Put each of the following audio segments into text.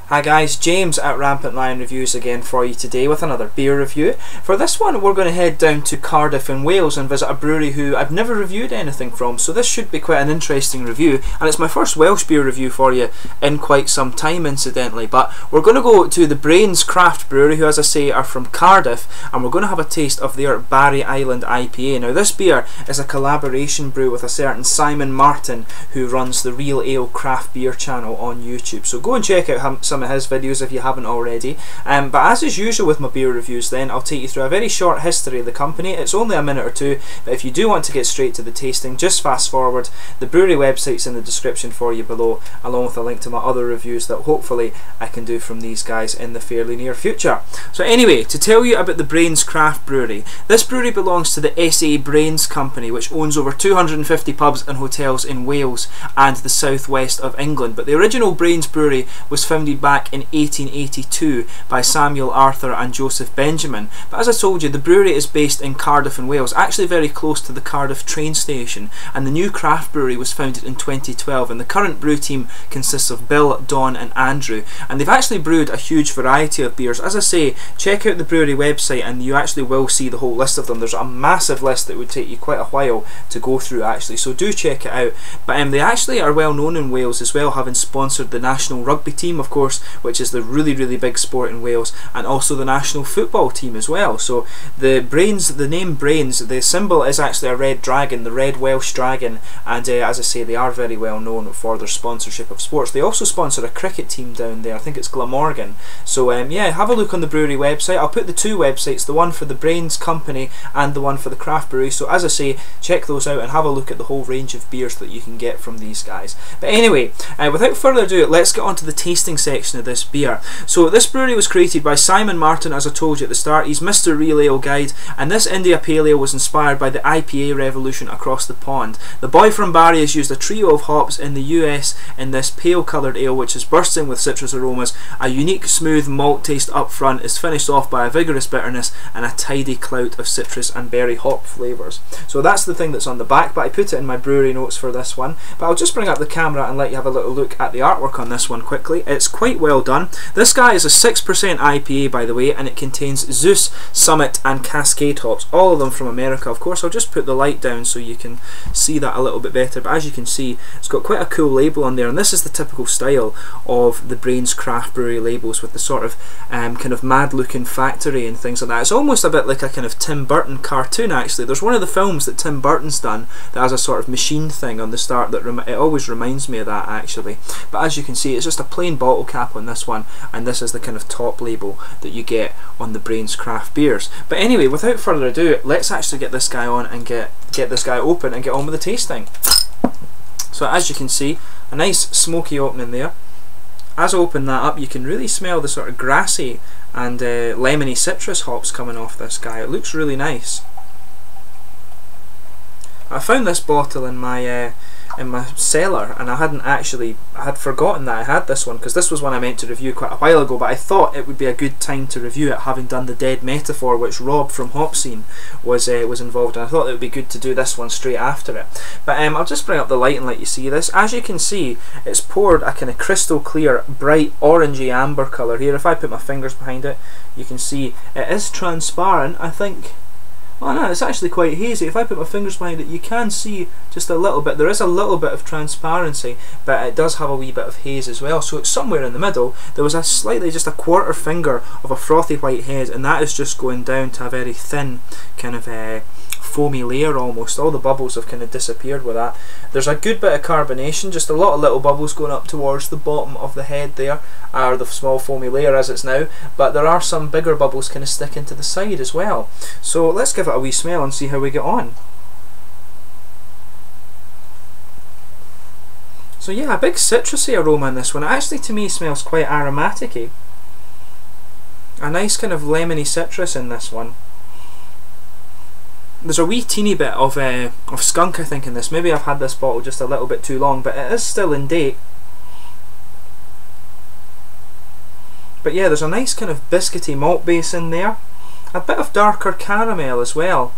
Hi guys, James at Rampant Lion Reviews again for you today with another beer review. For this one we're going to head down to Cardiff in Wales and visit a brewery who I've never reviewed anything from, so this should be quite an interesting review, and it's my first Welsh beer review for you in quite some time incidentally. But we're going to go to the Brains Craft Brewery, who as I say are from Cardiff, and we're going to have a taste of their Barry Island IPA. Now this beer is a collaboration brew with a certain Simon Martin who runs the Real Ale Craft Beer channel on YouTube, so go and check out some of his videos if you haven't already. But as is usual with my beer reviews then, I'll take you through a very short history of the company. It's only a minute or two, but if you do want to get straight to the tasting, just fast forward. The brewery website's in the description for you below, along with a link to my other reviews that hopefully I can do from these guys in the fairly near future. So anyway, to tell you about the Brains Craft Brewery. This brewery belongs to the SA Brains Company, which owns over 250 pubs and hotels in Wales and the southwest of England. But the original Brains Brewery was founded back in 1882 by Samuel Arthur and Joseph Benjamin. But as I told you, the brewery is based in Cardiff in Wales, actually very close to the Cardiff train station, and the new craft brewery was founded in 2012, and the current brew team consists of Bill, Don and Andrew, and they've actually brewed a huge variety of beers. As I say, check out the brewery website and you actually will see the whole list of them. There's a massive list that would take you quite a while to go through actually, so do check it out. But they actually are well known in Wales as well, having sponsored the national rugby team, of course, which is the really big sport in Wales, and also the national football team as well. So the name Brains, the symbol is actually a red dragon, the red Welsh dragon, and as I say, they are very well known for their sponsorship of sports. They also sponsor a cricket team down there, I think it's Glamorgan. So yeah, have a look on the brewery website. I'll put the two websites, the one for the Brains Company and the one for the craft brewery, so as I say, check those out and have a look at the whole range of beers that you can get from these guys. But anyway, without further ado, let's get on to the tasting section of this beer. So this brewery was created by Simon Martin, as I told you at the start. He's Mr. Real Ale Guide, and this India Pale Ale was inspired by the IPA revolution across the pond. The boy from Barry has used a trio of hops in the US in this pale coloured ale, which is bursting with citrus aromas. A unique smooth malt taste up front is finished off by a vigorous bitterness and a tidy clout of citrus and berry hop flavours. So that's the thing that's on the back, but I put it in my brewery notes for this one. But I'll just bring up the camera and let you have a little look at the artwork on this one quickly. It's quite well done. This guy is a 6% IPA, by the way, and it contains Zeus, Summit and Cascade hops, all of them from America. Of course, I'll just put the light down so you can see that a little bit better, but as you can see, it's got quite a cool label on there, and this is the typical style of the Brains Craft Brewery labels, with the sort of kind of mad looking factory and things like that. It's almost a bit like a kind of Tim Burton cartoon actually. There's one of the films that Tim Burton's done that has a sort of machine thing on the start that it always reminds me of that actually. But as you can see, it's just a plain bottle cap on this one, and this is the kind of top label that you get on the Brains Craft beers. But anyway, without further ado, let's actually get this guy on and get this guy open and get on with the tasting. So as you can see, a nice smoky opening there. As I open that up, you can really smell the sort of grassy and lemony citrus hops coming off this guy. It looks really nice. I found this bottle in my cellar, and I had forgotten that I had this one, because this was one I meant to review quite a while ago, but I thought it would be a good time to review it, having done the Dead Metaphor, which Rob from Hop Scene was involved in. I thought it would be good to do this one straight after it. But I'll just bring up the light and let you see this. As you can see, it's poured a kind of crystal clear, bright orangey amber colour here. If I put my fingers behind it, you can see it is transparent, I think. Oh no, it's actually quite hazy. If I put my fingers behind it, you can see just a little bit. There is a little bit of transparency, but it does have a wee bit of haze as well. So it's somewhere in the middle. There was just a quarter finger of a frothy white haze, and that is just going down to a very thin kind of foamy layer almost. All the bubbles have kind of disappeared with that. There's a good bit of carbonation, just a lot of little bubbles going up towards the bottom of the head there, or the small foamy layer as it's now, but there are some bigger bubbles kind of sticking to the side as well. So let's give it a wee smell and see how we get on. So yeah, a big citrusy aroma in this one. It actually to me smells quite aromatic-y. A nice kind of lemony citrus in this one. There's a wee teeny bit of skunk I think in this. Maybe I've had this bottle just a little bit too long, but it is still in date. But yeah, there's a nice kind of biscuity malt base in there. A bit of darker caramel as well.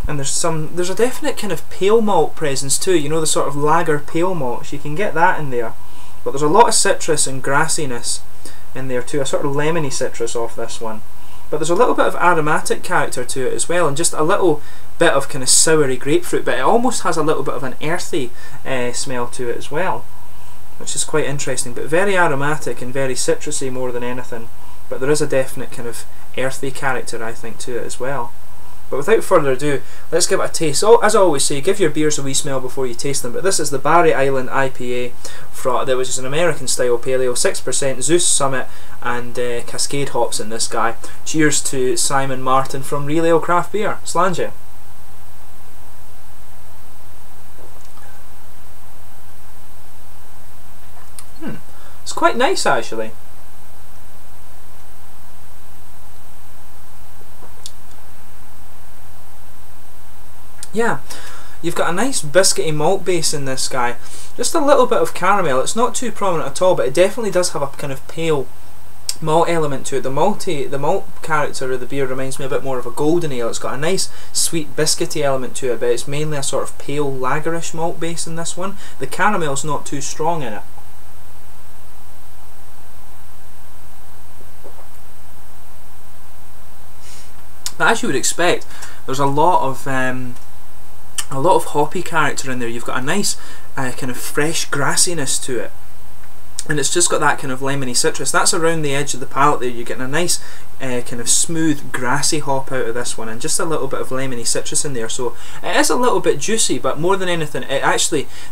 And there's a definite kind of pale malt presence too, you know, the sort of lager pale malts, you can get that in there. but there's a lot of citrus and grassiness in there too, a sort of lemony citrus off this one. But there's a little bit of aromatic character to it as well, and just a little bit of kind of soury grapefruit, but it almost has a little bit of an earthy smell to it as well, which is quite interesting, but very aromatic and very citrusy more than anything. But there is a definite kind of earthy character, I think, to it as well. But without further ado, let's give it a taste. So, as I always say, give your beers a wee smell before you taste them. But this is the Barry Island IPA, which is an American style pale ale, 6% Zeus Summit and Cascade hops in this guy. Cheers to Simon Martin from Real Ale Craft Beer. Slàinte. It's quite nice actually. Yeah, you've got a nice biscuity malt base in this guy. Just a little bit of caramel. It's not too prominent at all, but it definitely does have a kind of pale malt element to it. The malt character of the beer reminds me a bit more of a golden ale. It's got a nice sweet biscuity element to it, but it's mainly a sort of pale lagerish malt base in this one. The caramel's not too strong in it. But as you would expect, there's a lot of hoppy character in there. You've got a nice kind of fresh grassiness to it, and it's just got that kind of lemony citrus. That's around the edge of the palate there. You're getting a nice kind of smooth grassy hop out of this one, and just a little bit of lemony citrus in there. So it is a little bit juicy, but more than anything,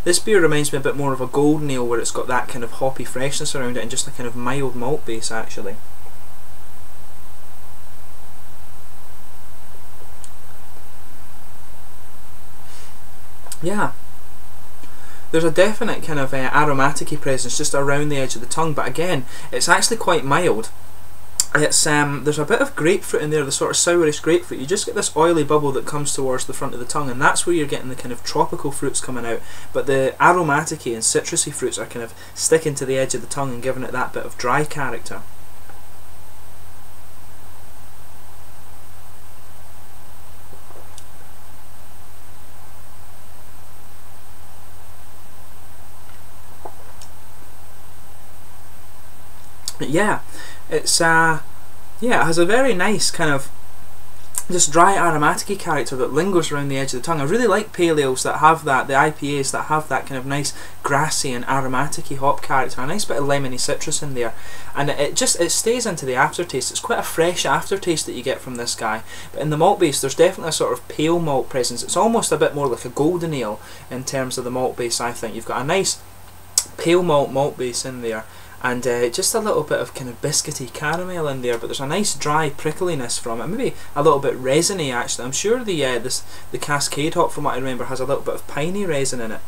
this beer reminds me a bit more of a golden ale, where it's got that kind of hoppy freshness around it and just a kind of mild malt base actually. Yeah, there's a definite kind of aromatic-y presence just around the edge of the tongue, but again, it's actually quite mild. It's there's a bit of grapefruit in there, the sort of sourish grapefruit. You just get this oily bubble that comes towards the front of the tongue, and that's where you're getting the kind of tropical fruits coming out. But the aromatic-y and citrusy fruits are kind of sticking to the edge of the tongue and giving it that bit of dry character. Yeah, it's yeah, it has a very nice kind of just dry aromatic-y character that lingers around the edge of the tongue. I really like pale ales that have that, the IPAs that have that kind of nice grassy and aromatic-y hop character, a nice bit of lemony citrus in there, and it stays into the aftertaste. It's quite a fresh aftertaste that you get from this guy, but in the malt base there's definitely a sort of pale malt presence. It's almost a bit more like a golden ale in terms of the malt base, I think. You've got a nice pale malt base in there, and just a little bit of kind of biscuity caramel in there, but there's a nice dry prickliness from it, maybe a little bit resiny actually. I'm sure the Cascade hop, from what I remember, has a little bit of piney resin in it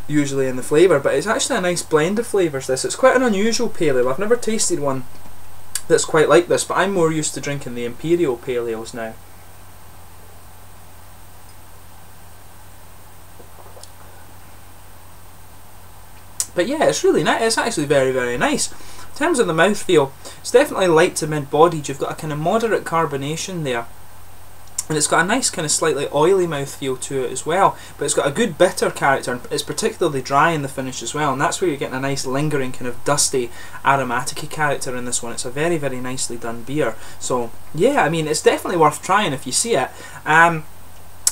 usually in the flavour, but it's actually a nice blend of flavours this. It's quite an unusual pale ale. I've never tasted one that's quite like this, but I'm more used to drinking the Imperial pale ales now. But yeah, it's really nice. It's actually very, very nice. In terms of the mouthfeel, it's definitely light to mid-bodied. You've got a kind of moderate carbonation there, and it's got a nice kind of slightly oily mouthfeel to it as well, but it's got a good bitter character, and it's particularly dry in the finish as well, and that's where you're getting a nice lingering kind of dusty aromatic-y character in this one. It's a very, very nicely done beer. So yeah, I mean, it's definitely worth trying if you see it.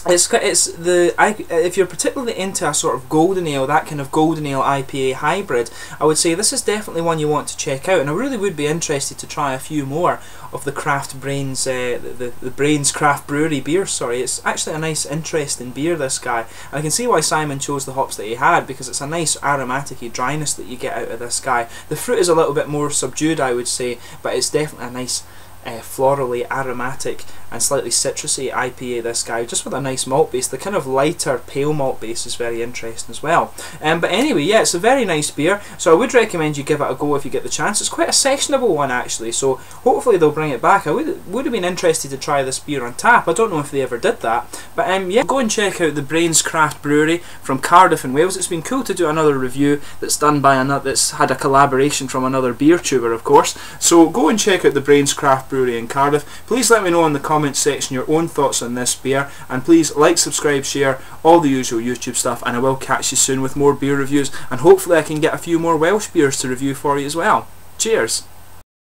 If you're particularly into a sort of golden ale, that kind of golden ale IPA hybrid, I would say this is definitely one you want to check out, and I really would be interested to try a few more of the Craft Brains, the Brains Craft Brewery beer. Sorry, it's actually a nice, interesting beer, this guy. And I can see why Simon chose the hops that he had, because it's a nice aromatic-y dryness that you get out of this guy. The fruit is a little bit more subdued, I would say, but it's definitely a nice florally aromatic and slightly citrusy IPA, this guy, just with a nice malt base. The kind of lighter pale malt base is very interesting as well. But anyway, yeah, it's a very nice beer, so I would recommend you give it a go if you get the chance. It's quite a sessionable one actually, so hopefully they'll bring it back. I would have been interested to try this beer on tap. I don't know if they ever did that, but yeah, go and check out the Brains Craft Brewery from Cardiff in Wales. It's been cool to do another review that's done by that's had a collaboration from another beer tuber, of course. So go and check out the Brains Craft Brewery in Cardiff. Please let me know in the comments comment section your own thoughts on this beer, and please like, subscribe, share, all the usual YouTube stuff, and I will catch you soon with more beer reviews, and hopefully I can get a few more Welsh beers to review for you as well. Cheers!